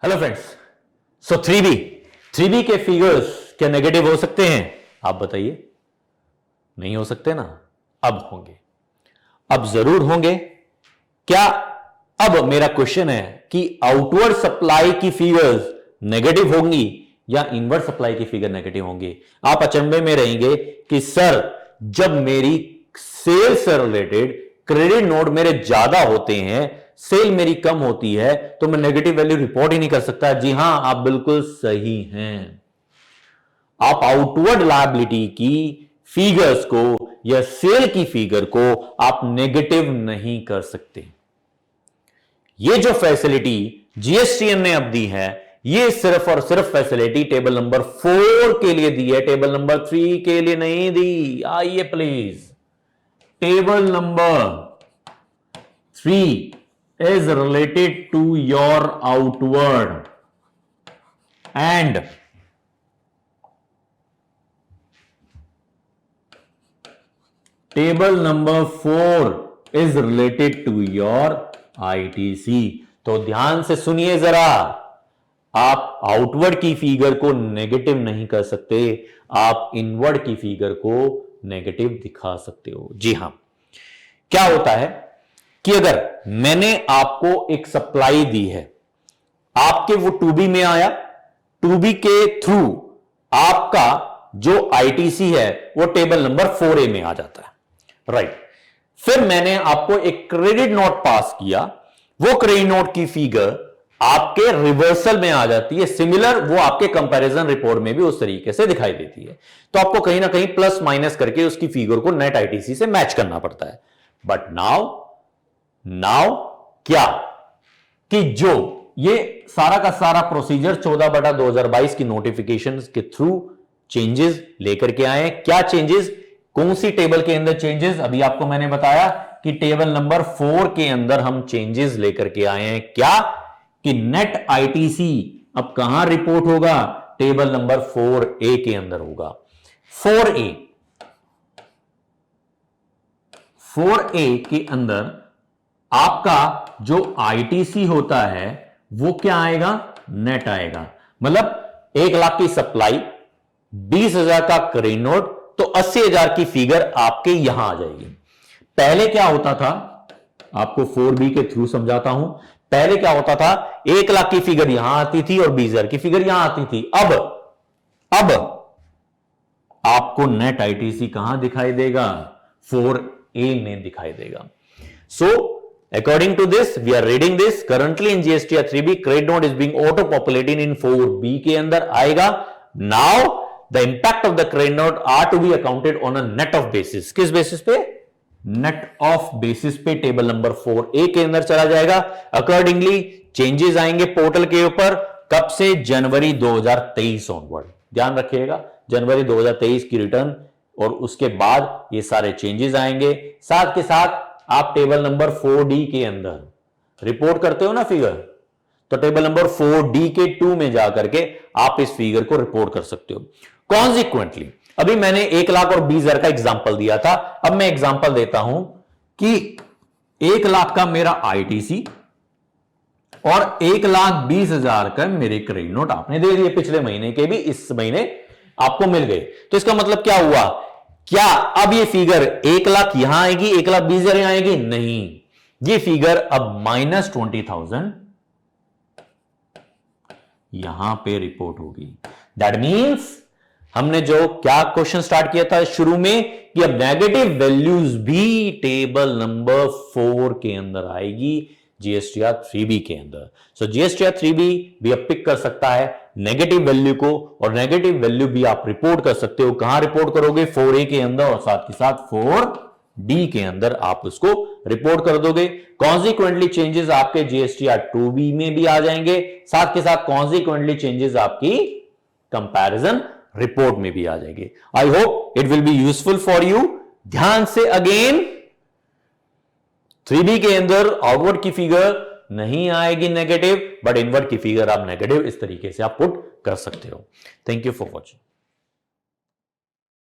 Hello friends. सो 3B के figures क्या negative हो सकते हैं? आप बताइए। नहीं हो सकते ना? अब होंगे, अब जरूर होंगे। क्या अब मेरा क्वेश्चन है कि आउटवर्ड सप्लाई की फिगर्स नेगेटिव होंगी या इनवर्ड सप्लाई की फिगर नेगेटिव होंगी? आप अचंभे में रहेंगे कि सर जब मेरी सेल से रिलेटेड क्रेडिट नोट मेरे ज्यादा होते हैं, सेल मेरी कम होती है, तो मैं नेगेटिव वैल्यू रिपोर्ट ही नहीं कर सकता। जी हां, आप बिल्कुल सही हैं। आप आउटवर्ड लायबिलिटी की फिगर्स को या सेल की फिगर को आप नेगेटिव नहीं कर सकते। ये जो फैसिलिटी जीएसटीएन ने अब दी है, ये सिर्फ और सिर्फ फैसिलिटी टेबल नंबर 4 के लिए दी है, टेबल नंबर 3 के लिए नहीं दी। आइए please, table number 3 is related to your outward and table number 4 is related to your ITC। तो ध्यान से सुनिए जरा, आप आउटवर्ड की फिगर को नेगेटिव नहीं कर सकते, आप इनवर्ड की फिगर को नेगेटिव दिखा सकते हो। जी हां, क्या होता है कि अगर मैंने आपको एक सप्लाई दी है, आपके वो 2B में आया, 2B के थ्रू आपका जो आईटीसी है वो टेबल नंबर 4A में आ जाता है, राइट। फिर मैंने आपको एक क्रेडिट नोट पास किया, वो क्रेडिट नोट की फिगर आपके रिवर्सल में आ जाती है। सिमिलर वो आपके कंपैरिजन रिपोर्ट में भी उस तरीके से दिखाई देती है। तो आपको कहीं ना कहीं प्लस माइनस करके उसकी फिगर को नेट आईटीसी से मैच करना पड़ता है। बट नाउ क्या कि जो ये सारा का सारा प्रोसीजर 14/2022 की नोटिफिकेशन के थ्रू चेंजेस लेकर के आए। क्या चेंजेस? कौन सी टेबल के अंदर चेंजेस? अभी आपको मैंने बताया कि टेबल नंबर 4 के अंदर हम चेंजेस लेकर के आए हैं। क्या कि नेट आईटीसी अब कहां रिपोर्ट होगा? टेबल नंबर 4A के अंदर होगा। 4A के अंदर आपका जो आईटीसी होता है वो क्या आएगा? नेट आएगा। मतलब 1 लाख की सप्लाई, 20,000 का क्रेडिट नोट, तो 80,000 की फिगर आपके यहां आ जाएगी। पहले क्या होता था, आपको 4B के थ्रू समझाता हूं। पहले क्या होता था, 1 लाख की फिगर यहां आती थी और 20,000 की फिगर यहां आती थी। अब आपको नेट आईटीसी कहां दिखाई देगा? 4A में दिखाई देगा। सो according to this, we are reading this currently in GSTR 3B credit note is being auto populated in 4B के अंदर आएगा। Now the impact of the credit note are to be accounted on a net of basis। किस basis पे? Net of basis पे table number 4A के अंदर चला जाएगा। अकॉर्डिंगली चेंजेस आएंगे पोर्टल के ऊपर। कब से? जनवरी 2023 ऑनवर्ड। ध्यान रखिएगा, जनवरी 2023 की रिटर्न और उसके बाद ये सारे चेंजेस आएंगे। साथ के साथ आप टेबल नंबर 4D के अंदर रिपोर्ट करते हो ना फिगर, तो टेबल नंबर 4D के 2 में जाकर के आप इस फिगर को रिपोर्ट कर सकते हो। कॉन्सिक्वेंटली अभी मैंने 1 लाख और 20,000 का एग्जांपल दिया था, अब मैं एग्जांपल देता हूं कि 1 लाख का मेरा आईटीसी और 1,20,000 का मेरे क्रेडिट नोट आपने दे दिए। पिछले महीने के भी इस महीने आपको मिल गए। तो इसका मतलब क्या हुआ? क्या अब ये फिगर 1 लाख यहां आएगी, 1,20,000 यहां आएगी? नहीं, ये फिगर अब -20,000 यहां पे रिपोर्ट होगी। दैट मींस हमने जो क्या क्वेश्चन स्टार्ट किया था शुरू में कि अब नेगेटिव वैल्यूज भी टेबल नंबर 4 के अंदर आएगी, जीएसटीआर 3B के अंदर। सो जीएसटीआर 3B भी अब पिक कर सकता है नेगेटिव वैल्यू को, और नेगेटिव वैल्यू भी आप रिपोर्ट कर सकते हो। कहां रिपोर्ट करोगे? 4A के अंदर, और साथ के साथ 4D के अंदर आप उसको रिपोर्ट कर दोगे। कॉन्सिक्वेंटली चेंजेस आपके जीएसटीआर 2B में भी आ जाएंगे, साथ के साथ कॉन्सिक्वेंटली चेंजेस आपकी कंपैरिजन रिपोर्ट में भी आ जाएंगे। I hope it will be useful for you. ध्यान से अगेन, 3B के अंदर आउटवर्ड की फिगर नहीं आएगी नेगेटिव, बट इनवर्ड की फिगर आप नेगेटिव इस तरीके से आप पुट कर सकते हो। Thank you for watching.